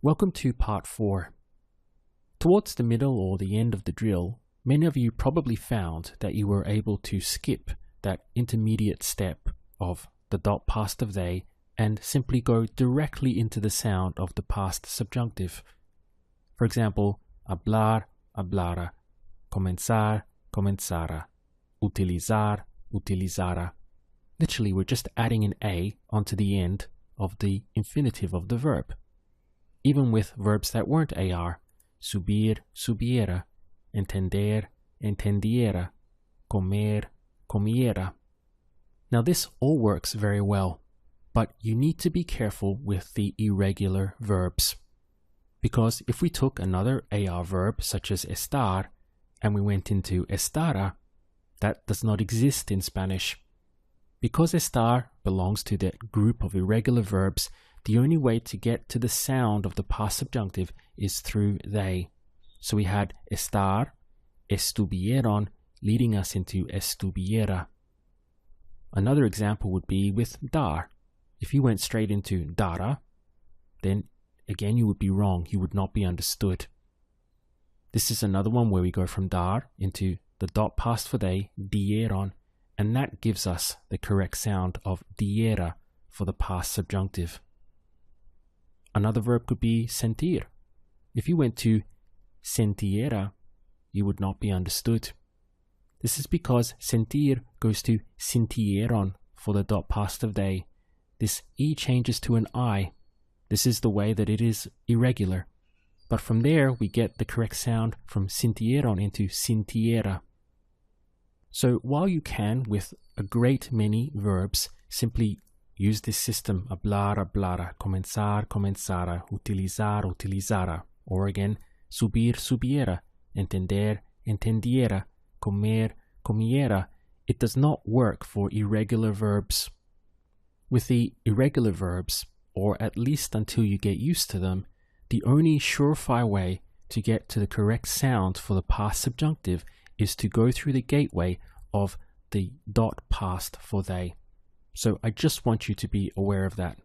Welcome to part 4. Towards the middle or the end of the drill, many of you probably found that you were able to skip that intermediate step of the dot past of they and simply go directly into the sound of the past subjunctive. For example, hablar, hablara, comenzar, comenzara, utilizar, utilizara. Literally, we're just adding an A onto the end of the infinitive of the verb. Even with verbs that weren't AR, subir, subiera, entender, entendiera, comer, comiera. Now this all works very well, but you need to be careful with the irregular verbs. Because if we took another AR verb such as estar and we went into estara, that does not exist in Spanish. Because estar belongs to that group of irregular verbs, the only way to get to the sound of the past subjunctive is through they. So we had estar, estuvieron, leading us into estuviera. Another example would be with dar. If you went straight into dara, then again you would be wrong, you would not be understood. This is another one where we go from dar into the dot past for they, dieron, and that gives us the correct sound of diera for the past subjunctive. Another verb could be sentir. If you went to sentiera, you would not be understood. This is because sentir goes to sintieron for the dot past of they. This E changes to an I. This is the way that it is irregular. But from there, we get the correct sound from sintieron into sintiera. So while you can, with a great many verbs, simply use this system, hablar, hablara, comenzar, comenzara, utilizar, utilizara, or again, subir, subiera, entender, entendiera, comer, comiera, it does not work for irregular verbs. With the irregular verbs, or at least until you get used to them, the only surefire way to get to the correct sound for the past subjunctive is to go through the gateway of the dot past for they. So I just want you to be aware of that.